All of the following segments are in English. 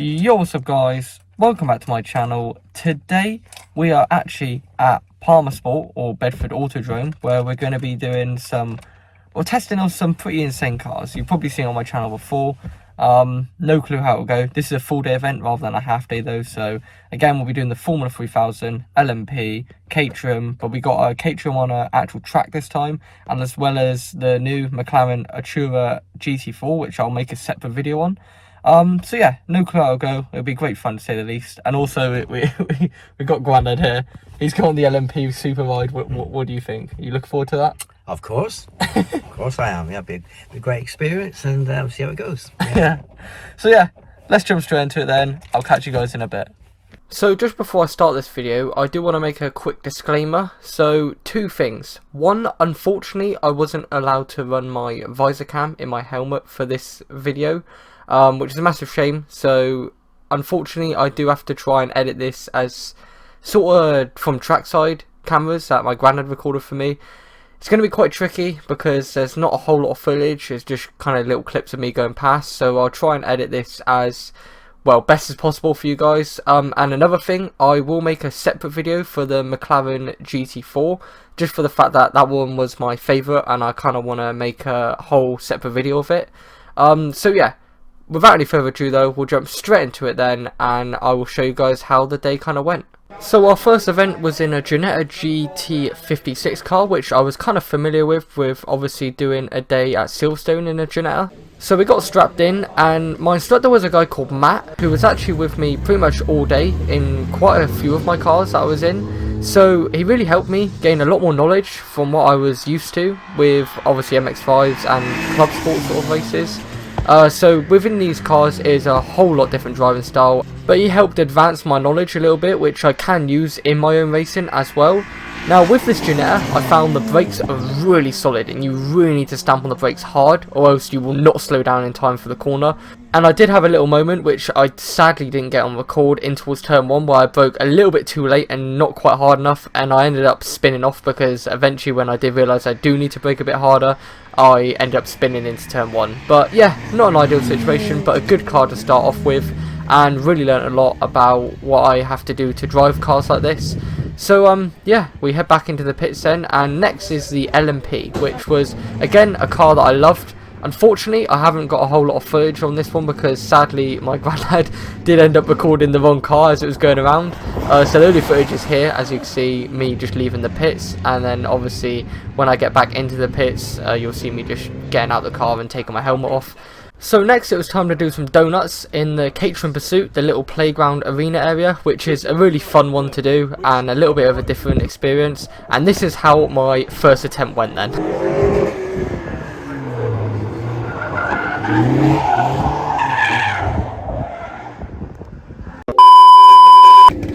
Yo, what's up guys, welcome back to my channel. Today we are actually at Palmersport or Bedford Autodrome, where we're going to be doing testing on some pretty insane cars you've probably seen on my channel before. No clue how it will go. This is a full day event rather than a half day though, so again we'll be doing the Formula 3000, LMP, Caterham, but we got a Caterham on an actual track this time, and as well as the new McLaren Gineta GT5, which I'll make a separate video on. So yeah, no clue how it'll go. It'll be great fun to say the least. And also we got Grandad here. He's got on the LMP super ride. What do you think? Are you looking forward to that? Of course. Of course I am. Yeah, be a great experience, and see how it goes. Yeah. So yeah, let's jump straight into it then. I'll catch you guys in a bit. So just before I start this video, I do want to make a quick disclaimer. So two things. One, unfortunately, I wasn't allowed to run my visor cam in my helmet for this video. Which is a massive shame. So unfortunately I do have to try and edit this as sort of from trackside cameras that my granddad recorded for me. It's going to be quite tricky because there's not a whole lot of footage, it's just kind of little clips of me going past, so I'll try and edit this as well best as possible for you guys. And another thing, I will make a separate video for the McLaren GT4, just for the fact that that one was my favourite and I kind of want to make a whole separate video of it. So yeah, without any further ado though, we'll jump straight into it then, and I will show you guys how the day kind of went. So our first event was in a Gineta GT5 car, which I was kind of familiar with obviously doing a day at Silverstone in a Gineta. So we got strapped in, and my instructor was a guy called Matt, who was actually with me pretty much all day in quite a few of my cars that I was in. So he really helped me gain a lot more knowledge from what I was used to with obviously MX-5s and club sport sort of races. So within these cars is a whole lot different driving style, but he helped advance my knowledge a little bit, which I can use in my own racing as well. Now with this Gineta, I found the brakes are really solid, and you really need to stamp on the brakes hard or else you will not slow down in time for the corner. And I did have a little moment which I sadly didn't get on record in towards turn 1, where I broke a little bit too late and not quite hard enough, and I ended up spinning off because eventually when I did realise I do need to brake a bit harder, I ended up spinning into turn 1. But yeah, not an ideal situation, but a good car to start off with, and really learned a lot about what I have to do to drive cars like this. So yeah, we head back into the pits then, and next is the LMP, which was again a car that I loved. Unfortunately, I haven't got a whole lot of footage on this one because sadly my granddad did end up recording the wrong car as it was going around. So the only footage is here, as you can see me just leaving the pits, and then obviously when I get back into the pits you'll see me just getting out the car and taking my helmet off. So next it was time to do some donuts in the Caterham Pursuit, the little playground arena area, which is a really fun one to do and a little bit of a different experience. And this is how my first attempt went then.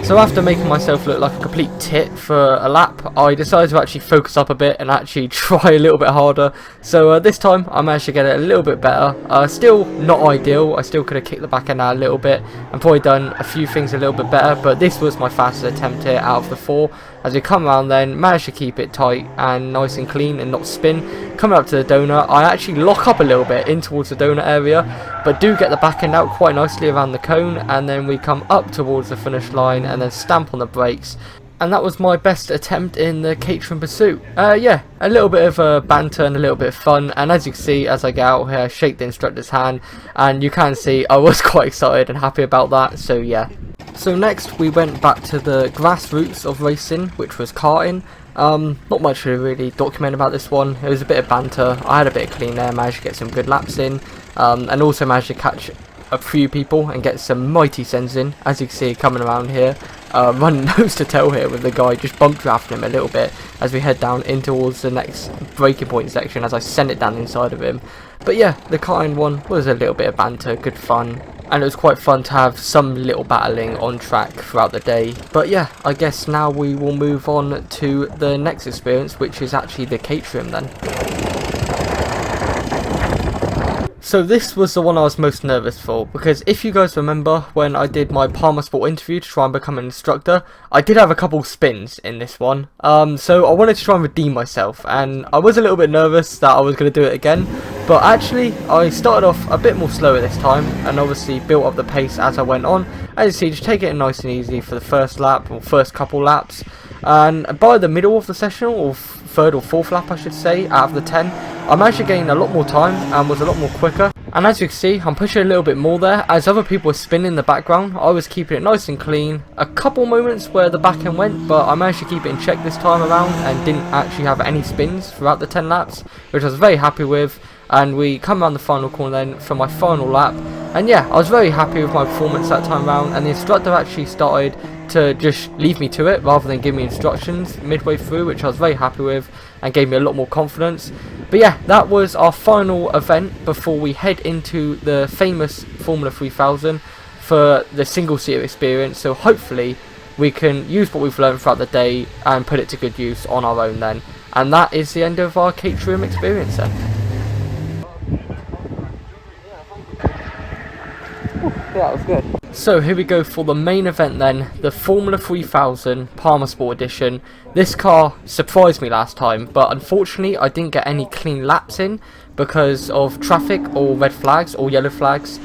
So after making myself look like a complete tit for a lap, I decided to actually focus up a bit and actually try a little bit harder. So this time I managed to get it a little bit better. Still not ideal, I still could have kicked the back end out a little bit and probably done a few things a little bit better, but this was my fastest attempt here out of the 4. As we come around then, managed to keep it tight and nice and clean and not spin. Coming up to the donut, I actually lock up a little bit in towards the donut area, but do get the back end out quite nicely around the cone, and then we come up towards the finish line and then stamp on the brakes. And that was my best attempt in the Caterham Pursuit. Yeah, a little bit of banter and a little bit of fun, and as you can see as I get out here I shake the instructor's hand, and you can see I was quite excited and happy about that, so yeah. So next we went back to the grassroots of racing, which was karting. Not much to really document about this one. It was a bit of banter, I had a bit of clean air, managed to get some good laps in, and also managed to catch a few people and get some mighty sends in, as you can see coming around here. Running nose to tail here with the guy, just bump drafting him a little bit as we head down in towards the next braking point section as I send it down inside of him. But yeah, the karting one was a little bit of banter, good fun, and it was quite fun to have some little battling on track throughout the day. But yeah, I guess now we will move on to the next experience, which is actually the Caterham then. So this was the one I was most nervous for, because if you guys remember when I did my Palmersport interview to try and become an instructor, I did have a couple spins in this one. So I wanted to try and redeem myself, and I was a little bit nervous that I was going to do it again, but actually I started off a bit more slower this time, and obviously built up the pace as I went on. As you see, just take it nice and easy for the first lap, or first couple laps, and by the middle of the session, or third or fourth lap I should say, out of the 10, I managed to gain a lot more time and was a lot more quicker. And as you can see, I'm pushing a little bit more there. As other people were spinning in the background, I was keeping it nice and clean. A couple moments where the back end went, but I managed to keep it in check this time around and didn't actually have any spins throughout the 10 laps, which I was very happy with. And we come around the final corner then for my final lap, and yeah, I was very happy with my performance that time round, and the instructor actually started to just leave me to it rather than give me instructions midway through, which I was very happy with and gave me a lot more confidence. But yeah, that was our final event before we head into the famous Formula 3000 for the single seat experience. So hopefully we can use what we've learned throughout the day and put it to good use on our own then. And that is the end of our Katerham experience then. Yeah, that was good. So here we go for the main event then, the Formula 3000 Palmersport edition. This car surprised me last time, but unfortunately I didn't get any clean laps in because of traffic or red flags or yellow flags.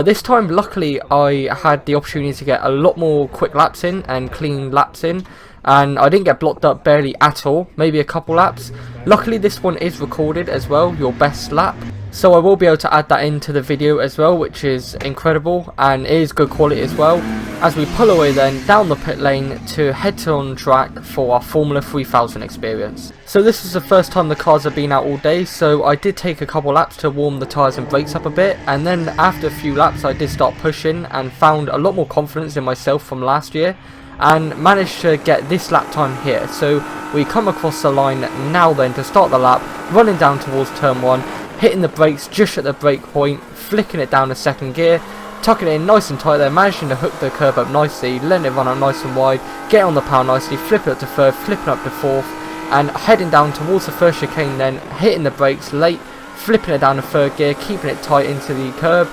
This time luckily I had the opportunity to get a lot more quick laps in and clean laps in, and I didn't get blocked up barely at all, maybe a couple laps. Luckily this one is recorded as well, your best lap. So I will be able to add that into the video as well, which is incredible and is good quality as well. As we pull away then down the pit lane to head on track for our Formula 3000 experience. So this is the first time the cars have been out all day, so I did take a couple laps to warm the tyres and brakes up a bit, and then after a few laps I did start pushing and found a lot more confidence in myself from last year, and managed to get this lap time here. So we come across the line now then to start the lap, running down towards turn 1, hitting the brakes just at the brake point, flicking it down to second gear, tucking it in nice and tight there, managing to hook the curb up nicely, letting it run up nice and wide, getting on the power nicely, flipping up to third, flipping up to fourth, and heading down towards the first chicane then, hitting the brakes late, flipping it down to third gear, keeping it tight into the curb,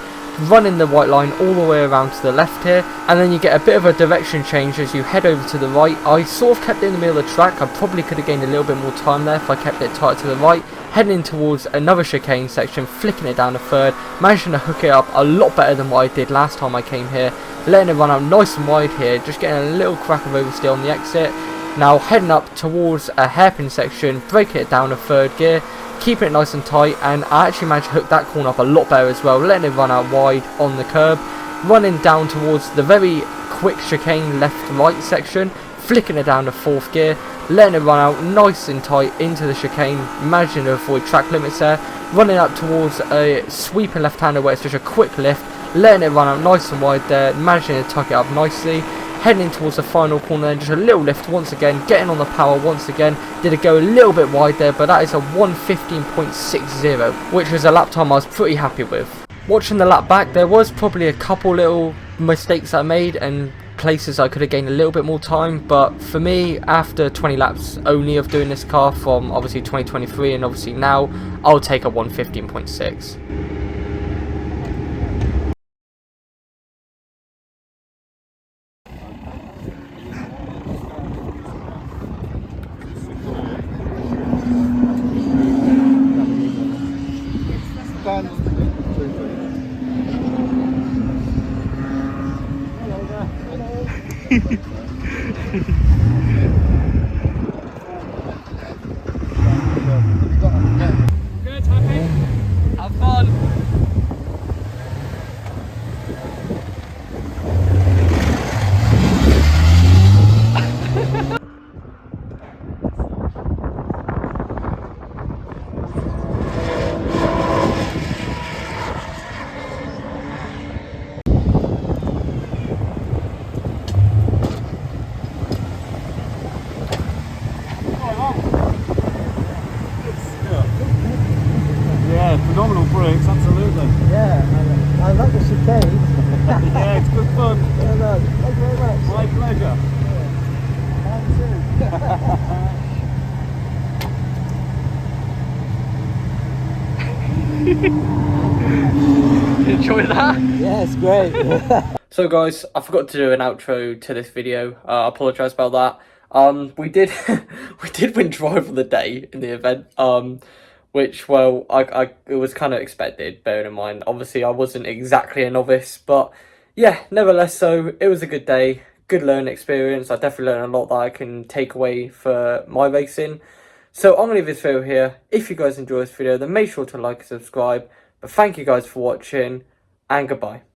running the white line all the way around to the left here, and then you get a bit of a direction change as you head over to the right. I sort of kept it in the middle of the track. I probably could have gained a little bit more time there if I kept it tight to the right, heading in towards another chicane section, flicking it down to third, managing to hook it up a lot better than what I did last time I came here, letting it run up nice and wide here, just getting a little crack of oversteer on the exit. Now heading up towards a hairpin section, breaking it down to third gear, keeping it nice and tight, and I actually managed to hook that corner up a lot better as well, letting it run out wide on the curb, running down towards the very quick chicane left-right section, flicking it down to fourth gear, letting it run out nice and tight into the chicane, managing to avoid track limits there, running up towards a sweeping left-hander where it's just a quick lift, letting it run out nice and wide there, managing to tuck it up nicely, heading towards the final corner then, just a little lift once again, getting on the power once again, did it go a little bit wide there, but that is a 1:15.60, which was a lap time I was pretty happy with. Watching the lap back, there was probably a couple little mistakes I made and places I could have gained a little bit more time, but for me, after 20 laps only of doing this car from obviously 2023 and obviously now, I'll take a 1:15.6. Good, happy? Have fun. Yeah, phenomenal brakes, absolutely. Yeah, I like the chicane. Yeah, it's good fun. Yeah, no, thank you very much. My pleasure. Mine too. Enjoy that. Yeah, it's great. So guys, I forgot to do an outro to this video. I apologise about that. We did we did win driver of the day in the event. Which, well, it was kind of expected, bearing in mind obviously I wasn't exactly a novice, but yeah, nevertheless, so it was a good day, good learning experience. I definitely learned a lot that I can take away for my racing. So I'm gonna leave this video here. If you guys enjoy this video, then make sure to like and subscribe. But thank you guys for watching, and goodbye.